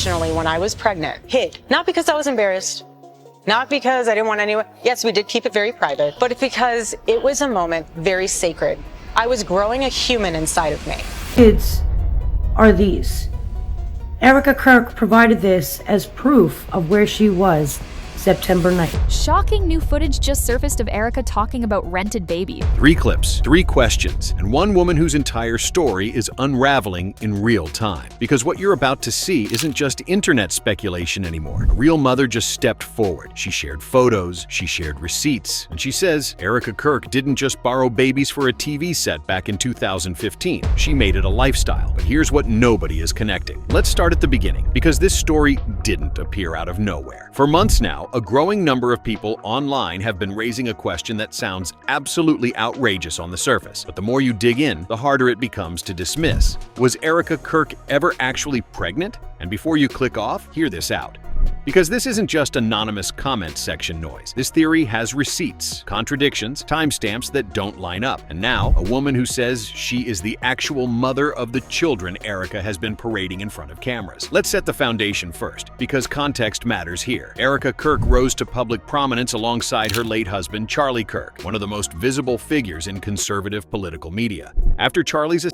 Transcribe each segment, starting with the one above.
intentionally, when I was pregnant, hid. Not because I was embarrassed, not because I didn't want anyone. Yes, we did keep it very private, but because it was a moment very sacred. I was growing a human inside of me. Kids are these. Erika Kirk provided this as proof of where she was September 9th. Shocking new footage just surfaced of Erika talking about rented babies. 3 clips, 3 questions, and one woman whose entire story is unraveling in real time. Because what you're about to see isn't just internet speculation anymore. A real mother just stepped forward. She shared photos, she shared receipts, and she says Erika Kirk didn't just borrow babies for a TV set back in 2015. She made it a lifestyle. But here's what nobody is connecting. Let's start at the beginning, because this story didn't appear out of nowhere. For months now, a growing number of people online have been raising a question that sounds absolutely outrageous on the surface. But the more you dig in, the harder it becomes to dismiss. Was Erika Kirk ever actually pregnant? And before you click off, hear this out. Because this isn't just anonymous comment section noise. This theory has receipts, contradictions, timestamps that don't line up. And now, a woman who says she is the actual mother of the children Erika has been parading in front of cameras. Let's set the foundation first, because context matters here. Erika Kirk rose to public prominence alongside her late husband, Charlie Kirk, one of the most visible figures in conservative political media. After Charlie's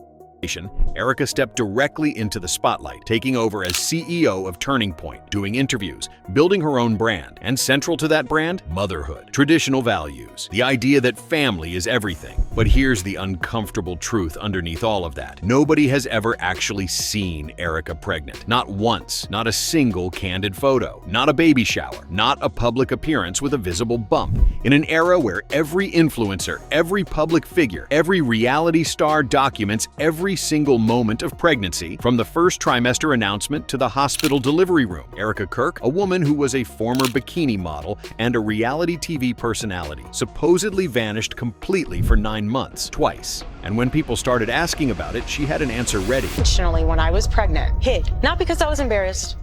Erika stepped directly into the spotlight, taking over as CEO of Turning Point, doing interviews, building her own brand, and central to that brand, motherhood, traditional values, the idea that family is everything. But here's the uncomfortable truth underneath all of that. Nobody has ever actually seen Erika pregnant. Not once, not a single candid photo, not a baby shower, not a public appearance with a visible bump. In an era where every influencer, every public figure, every reality star documents every single moment of pregnancy, from the first trimester announcement to the hospital delivery room. Erika Kirk, a woman who was a former bikini model and a reality TV personality, supposedly vanished completely for 9 months, twice. And when people started asking about it, she had an answer ready. Intentionally, when I was pregnant, hid. Not because I was embarrassed,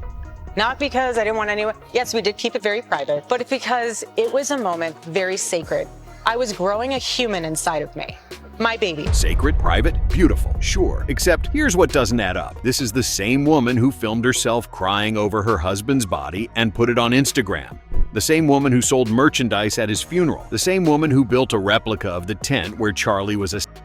not because I didn't want anyone. Yes, we did keep it very private, but because it was a moment very sacred. I was growing a human inside of me. My baby. Sacred, private, beautiful, sure. Except here's what doesn't add up. This is the same woman who filmed herself crying over her husband's body and put it on Instagram. The same woman who sold merchandise at his funeral. The same woman who built a replica of the tent where Charlie was assassinated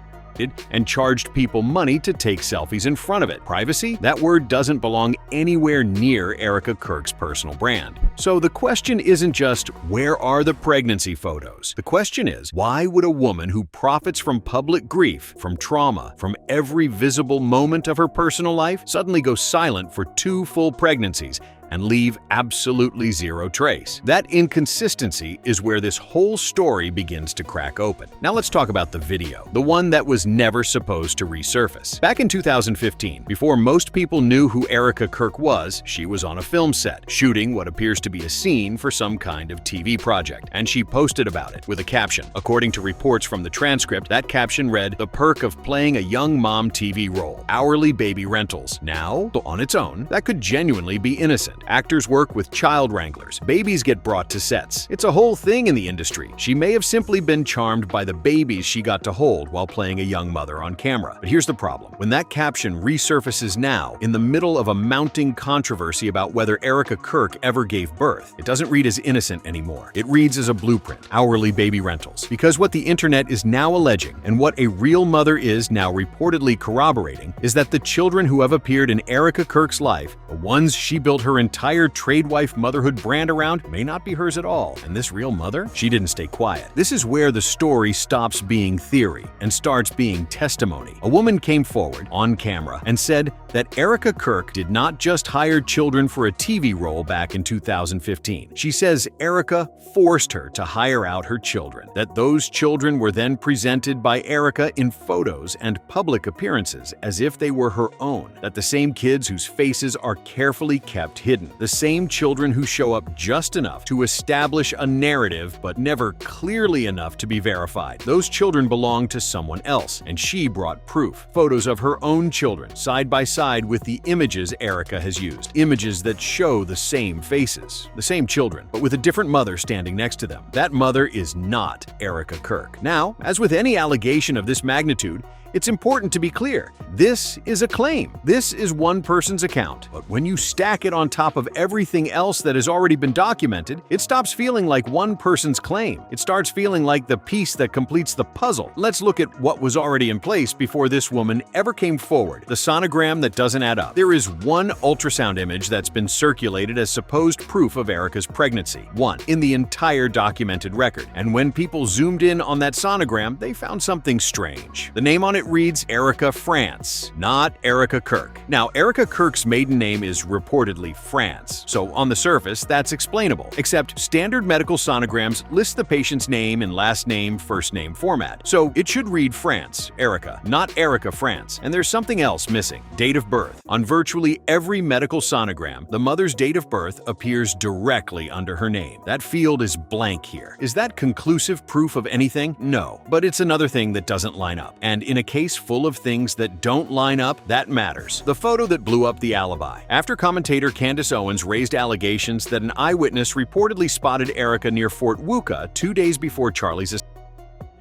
and charged people money to take selfies in front of it. Privacy? That word doesn't belong anywhere near Erika Kirk's personal brand. So the question isn't just, where are the pregnancy photos? The question is, why would a woman who profits from public grief, from trauma, from every visible moment of her personal life, suddenly go silent for 2 full pregnancies and leave absolutely zero trace? That inconsistency is where this whole story begins to crack open. Now let's talk about the video, the one that was never supposed to resurface. Back in 2015, before most people knew who Erika Kirk was, she was on a film set, shooting what appears to be a scene for some kind of TV project, and she posted about it with a caption. According to reports from the transcript, that caption read, "The perk of playing a young mom TV role, hourly baby rentals." Now, on its own, that could genuinely be innocent. Actors work with child wranglers. Babies get brought to sets. It's a whole thing in the industry. She may have simply been charmed by the babies she got to hold while playing a young mother on camera. But here's the problem. When that caption resurfaces now, in the middle of a mounting controversy about whether Erika Kirk ever gave birth, it doesn't read as innocent anymore. It reads as a blueprint, hourly baby rentals. Because what the internet is now alleging, and what a real mother is now reportedly corroborating, is that the children who have appeared in Erika Kirk's life, the ones she built her entire tradewife motherhood brand around, may not be hers at all. And this real mother? She didn't stay quiet. This is where the story stops being theory and starts being testimony. A woman came forward on camera and said that Erika Kirk did not just hire children for a TV role back in 2015. She says Erika forced her to hire out her children, that those children were then presented by Erika in photos and public appearances as if they were her own, that the same kids whose faces are carefully kept hidden, the same children who show up just enough to establish a narrative but never clearly enough to be verified. Those children belong to someone else, and she brought proof. Photos of her own children, side by side with the images Erika has used. Images that show the same faces, the same children, but with a different mother standing next to them. That mother is not Erika Kirk. Now, as with any allegation of this magnitude, It's important to be clear. This is a claim. This is one person's account. But when you stack it on top of everything else that has already been documented, it stops feeling like one person's claim. It starts feeling like the piece that completes the puzzle. Let's look at what was already in place before this woman ever came forward. The sonogram that doesn't add up. There is one ultrasound image that's been circulated as supposed proof of Erika's pregnancy. One in the entire documented record. And when people zoomed in on that sonogram, they found something strange. The name on it reads Erika France, not Erika Kirk. Now, Erika Kirk's maiden name is reportedly France, so on the surface, that's explainable. Except standard medical sonograms list the patient's name in last name, first name format. So it should read France, Erika, not Erika France. And there's something else missing: date of birth. On virtually every medical sonogram, the mother's date of birth appears directly under her name. That field is blank here. Is that conclusive proof of anything? No, but it's another thing that doesn't line up. And in a case full of things that don't line up, that matters. The photo that blew up the alibi. After commentator Candace Owens raised allegations that an eyewitness reportedly spotted Erika near Fort Wuka 2 days before Charlie's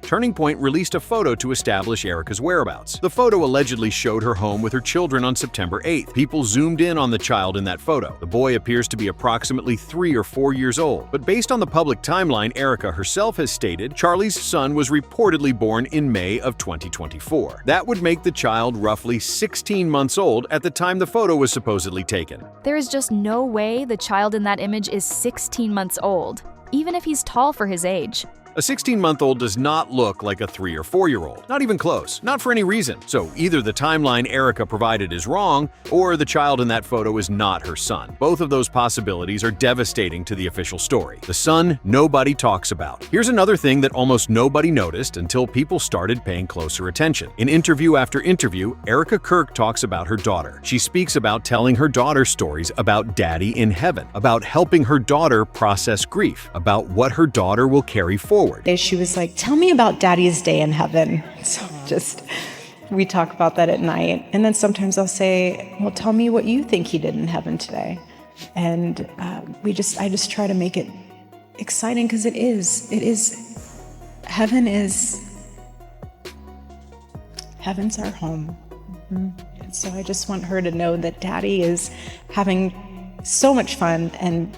Turning Point released a photo to establish Erika's whereabouts. The photo allegedly showed her home with her children on September 8th. People zoomed in on the child in that photo. The boy appears to be approximately 3 or 4 years old. But based on the public timeline, Erika herself has stated Charlie's son was reportedly born in May of 2024. That would make the child roughly 16 months old at the time the photo was supposedly taken. There is just no way the child in that image is 16 months old, even if he's tall for his age. A 16-month-old does not look like a 3 or 4-year-old. Not even close. Not for any reason. So either the timeline Erika provided is wrong, or the child in that photo is not her son. Both of those possibilities are devastating to the official story. The son nobody talks about. Here's another thing that almost nobody noticed until people started paying closer attention. In interview after interview, Erika Kirk talks about her daughter. She speaks about telling her daughter stories about Daddy in heaven, about helping her daughter process grief, about what her daughter will carry forward. She was like, tell me about Daddy's day in heaven. So we talk about that at night. And then sometimes I'll say, well, tell me what you think he did in heaven today. And I just try to make it exciting, because heaven's our home. And so I just want her to know that Daddy is having so much fun and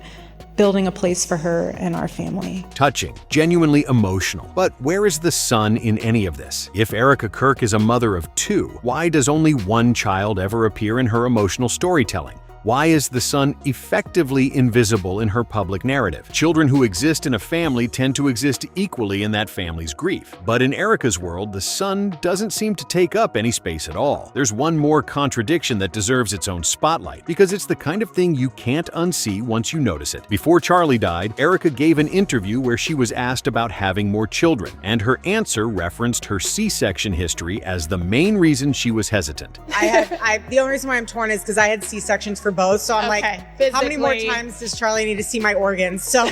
building a place for her and our family. Touching, genuinely emotional. But where is the son in any of this? If Erika Kirk is a mother of 2, why does only one child ever appear in her emotional storytelling? Why is the son effectively invisible in her public narrative? Children who exist in a family tend to exist equally in that family's grief. But in Erika's world, the son doesn't seem to take up any space at all. There's one more contradiction that deserves its own spotlight, because it's the kind of thing you can't unsee once you notice it. Before Charlie died, Erika gave an interview where she was asked about having more children, and her answer referenced her C-section history as the main reason she was hesitant. The only reason why I'm torn is because I had C-sections for both. So I'm like, how many more times does Charlie need to see my organs? So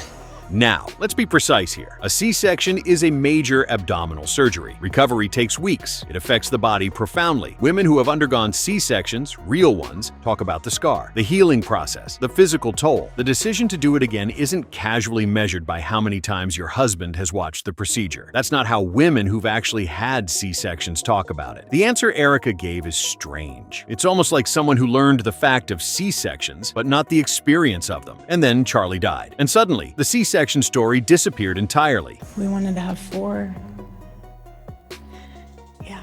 Now, let's be precise here. A C-section is a major abdominal surgery. Recovery takes weeks. It affects the body profoundly. Women who have undergone C-sections, real ones, talk about the scar, the healing process, the physical toll. The decision to do it again isn't casually measured by how many times your husband has watched the procedure. That's not how women who've actually had C-sections talk about it. The answer Erika gave is strange. It's almost like someone who learned the fact of C-sections, but not the experience of them. And then Charlie died. And suddenly, the C-section story disappeared entirely. We wanted to have 4. Yeah.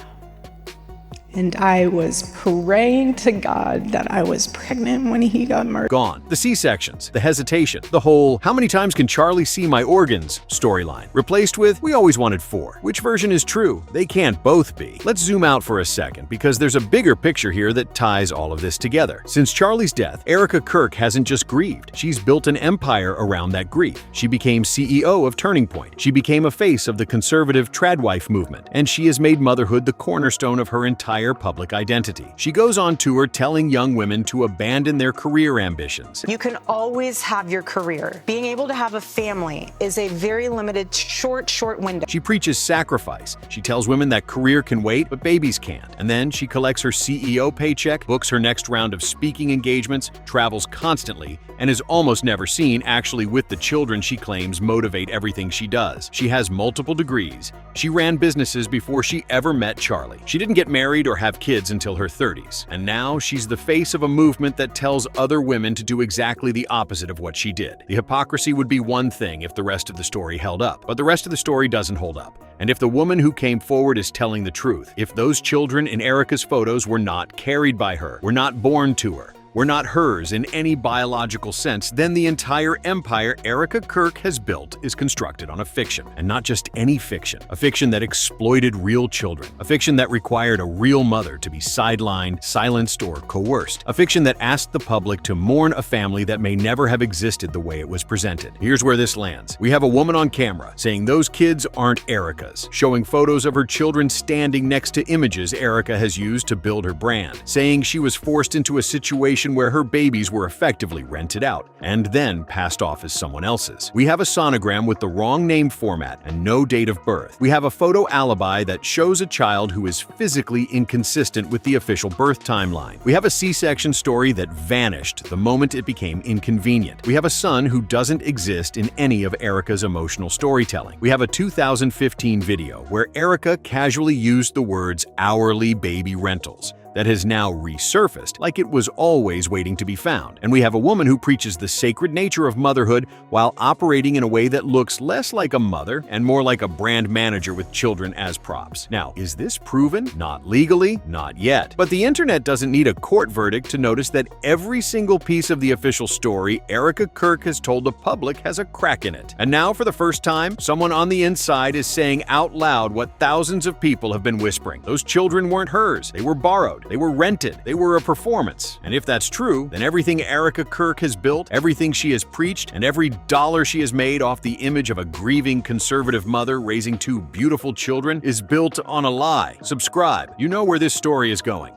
And I was praying to God that I was pregnant when he got murdered. Gone. The C-sections, the hesitation, the whole "how many times can Charlie see my organs" storyline. Replaced with "we always wanted 4." Which version is true? They can't both be. Let's zoom out for a second, because there's a bigger picture here that ties all of this together. Since Charlie's death, Erika Kirk hasn't just grieved. She's built an empire around that grief. She became CEO of Turning Point. She became a face of the conservative tradwife movement. And she has made motherhood the cornerstone of her entire entire public identity. She goes on tour telling young women to abandon their career ambitions. You can always have your career. Being able to have a family is a very limited, short window. She preaches sacrifice. She tells women that career can wait, but babies can't. And then she collects her CEO paycheck, books her next round of speaking engagements, travels constantly, and is almost never seen actually with the children she claims motivate everything she does. She has multiple degrees. She ran businesses before she ever met Charlie. She didn't get married or have kids until her 30s. And now she's the face of a movement that tells other women to do exactly the opposite of what she did. The hypocrisy would be one thing if the rest of the story held up, but the rest of the story doesn't hold up. And if the woman who came forward is telling the truth, if those children in Erika's photos were not carried by her, were not born to her, were not hers in any biological sense, then the entire empire Erika Kirk has built is constructed on a fiction. And not just any fiction. A fiction that exploited real children. A fiction that required a real mother to be sidelined, silenced, or coerced. A fiction that asked the public to mourn a family that may never have existed the way it was presented. Here's where this lands. We have a woman on camera saying those kids aren't Erika's, showing photos of her children standing next to images Erika has used to build her brand, saying she was forced into a situation where her babies were effectively rented out and then passed off as someone else's. We have a sonogram with the wrong name format and no date of birth. We have a photo alibi that shows a child who is physically inconsistent with the official birth timeline. We have a C-section story that vanished the moment it became inconvenient. We have a son who doesn't exist in any of Erika's emotional storytelling. We have a 2015 video where Erika casually used the words hourly baby rentals that has now resurfaced like it was always waiting to be found. And we have a woman who preaches the sacred nature of motherhood while operating in a way that looks less like a mother and more like a brand manager with children as props. Now, is this proven? Not legally, not yet. But the internet doesn't need a court verdict to notice that every single piece of the official story Erika Kirk has told the public has a crack in it. And now, for the first time, someone on the inside is saying out loud what thousands of people have been whispering. Those children weren't hers. They were borrowed. They were rented. They were a performance. And if that's true, then everything Erika Kirk has built, everything she has preached, and every dollar she has made off the image of a grieving conservative mother raising two beautiful children is built on a lie. Subscribe. You know where this story is going.